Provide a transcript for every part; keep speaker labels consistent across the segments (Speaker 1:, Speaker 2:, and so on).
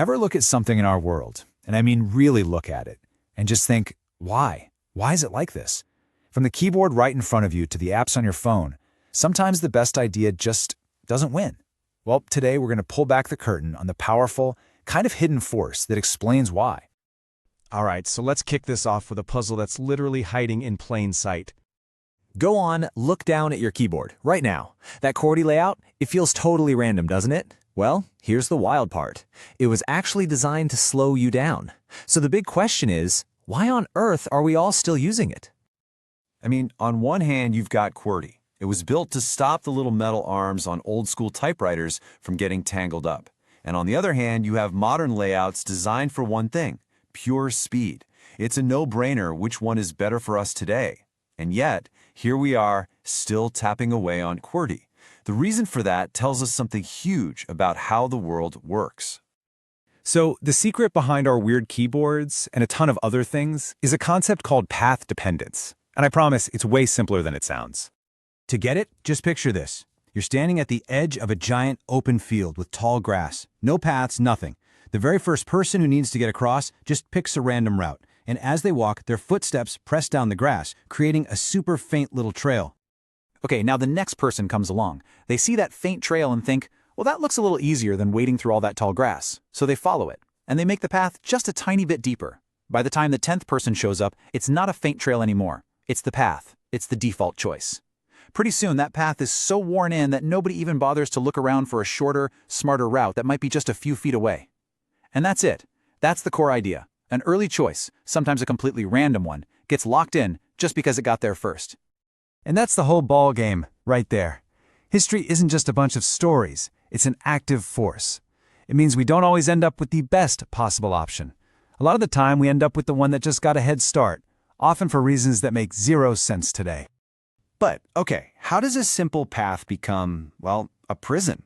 Speaker 1: Ever look at something in our world, and I mean really look at it, and just think, why? Why is it like this? From the keyboard right in front of you to the apps on your phone, sometimes the best idea just doesn't win. Well, today we're going to pull back the curtain on the powerful, kind of hidden force that explains why.
Speaker 2: All right, so let's kick this off with a puzzle that's literally hiding in plain sight.
Speaker 3: Go on, look down at your keyboard, right now. That QWERTY layout, it feels totally random, doesn't it? Well, here's the wild part. It was actually designed to slow you down. So the big question is, why on earth are we all still using it?
Speaker 4: I mean, on one hand, you've got QWERTY. It was built to stop the little metal arms on old-school typewriters from getting tangled up. And on the other hand, you have modern layouts designed for one thing, pure speed. It's a no-brainer which one is better for us today. And yet, here we are, still tapping away on QWERTY. The reason for that tells us something huge about how the world works.
Speaker 2: So the secret behind our weird keyboards and a ton of other things is a concept called path dependence. And I promise it's way simpler than it sounds.
Speaker 1: To get it, just picture this. You're standing at the edge of a giant open field with tall grass. No paths, nothing. The very first person who needs to get across just picks a random route. And as they walk, their footsteps press down the grass, creating a super faint little trail. Okay, now the next person comes along. They see that faint trail and think, well, that looks a little easier than wading through all that tall grass. So they follow it, and they make the path just a tiny bit deeper. By the time the 10th person shows up, it's not a faint trail anymore. It's the path. It's the default choice. Pretty soon, that path is so worn in that nobody even bothers to look around for a shorter, smarter route that might be just a few feet away. And that's it. That's the core idea. An early choice, sometimes a completely random one, gets locked in just because it got there first.
Speaker 2: And that's the whole ball game, right there. History isn't just a bunch of stories, it's an active force. It means we don't always end up with the best possible option. A lot of the time we end up with the one that just got a head start, often for reasons that make zero sense today.
Speaker 4: But, okay, how does a simple path become, well, a prison?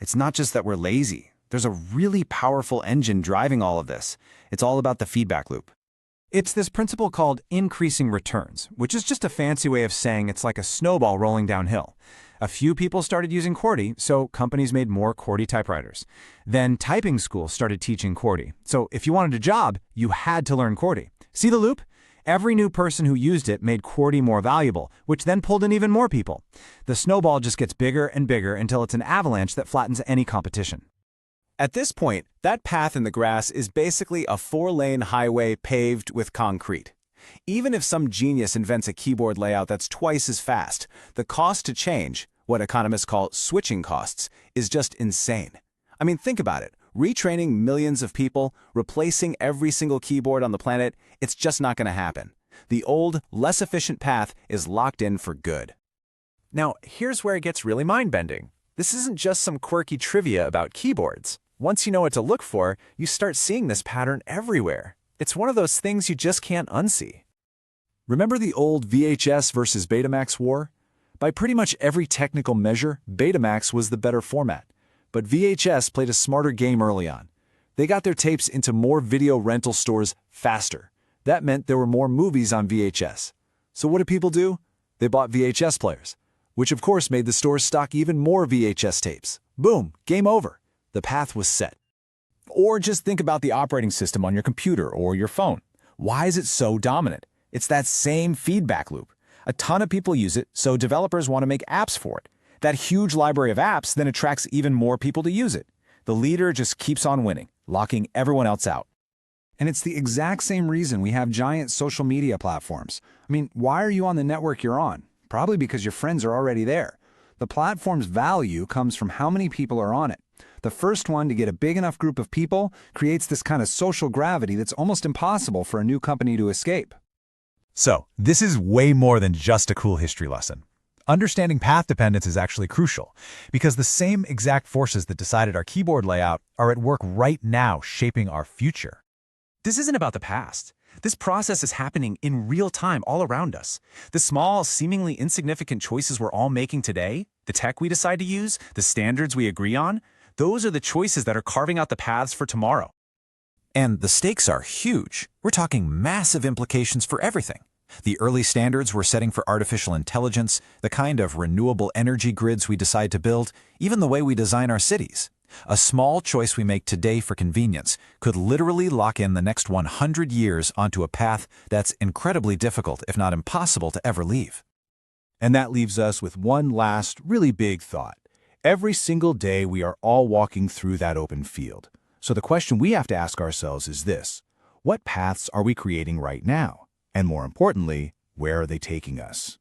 Speaker 4: It's not just that we're lazy. There's a really powerful engine driving all of this. It's all about the feedback loop.
Speaker 2: It's this principle called increasing returns, which is just a fancy way of saying it's like a snowball rolling downhill. A few people started using QWERTY, so companies made more QWERTY typewriters. Then typing schools started teaching QWERTY. So if you wanted a job, you had to learn QWERTY. See the loop? Every new person who used it made QWERTY more valuable, which then pulled in even more people. The snowball just gets bigger and bigger until it's an avalanche that flattens any competition.
Speaker 3: At this point, that path in the grass is basically a 4-lane highway paved with concrete. Even if some genius invents a keyboard layout that's twice as fast, the cost to change, what economists call switching costs, is just insane. I mean, think about it. Retraining millions of people, replacing every single keyboard on the planet, it's just not going to happen. The old, less efficient path is locked in for good. Now, here's where it gets really mind-bending. This isn't just some quirky trivia about keyboards. Once you know what to look for, you start seeing this pattern everywhere. It's one of those things you just can't unsee.
Speaker 1: Remember the old VHS versus Betamax war? By pretty much every technical measure, Betamax was the better format. But VHS played a smarter game early on. They got their tapes into more video rental stores faster. That meant there were more movies on VHS. So what did people do? They bought VHS players, which of course made the stores stock even more VHS tapes. Boom, game over. The path was set. Or just think about the operating system on your computer or your phone. Why is it so dominant? It's that same feedback loop. A ton of people use it, so developers want to make apps for it. That huge library of apps then attracts even more people to use it. The leader just keeps on winning, locking everyone else out. And it's the exact same reason we have giant social media platforms. I mean, why are you on the network you're on? Probably because your friends are already there. The platform's value comes from how many people are on it. The first one to get a big enough group of people creates this kind of social gravity that's almost impossible for a new company to escape.
Speaker 2: So, this is way more than just a cool history lesson. Understanding path dependence is actually crucial, because the same exact forces that decided our keyboard layout are at work right now shaping our future.
Speaker 3: This isn't about the past. This process is happening in real time all around us. The small, seemingly insignificant choices we're all making today, the tech we decide to use, the standards we agree on, those are the choices that are carving out the paths for tomorrow.
Speaker 1: And the stakes are huge. We're talking massive implications for everything. The early standards we're setting for artificial intelligence, the kind of renewable energy grids we decide to build, even the way we design our cities. A small choice we make today for convenience could literally lock in the next 100 years onto a path that's incredibly difficult, if not impossible, to ever leave.
Speaker 5: And that leaves us with one last, really big thought. Every single day we are all walking through that open field. So the question we have to ask ourselves is this: what paths are we creating right now? And more importantly, where are they taking us?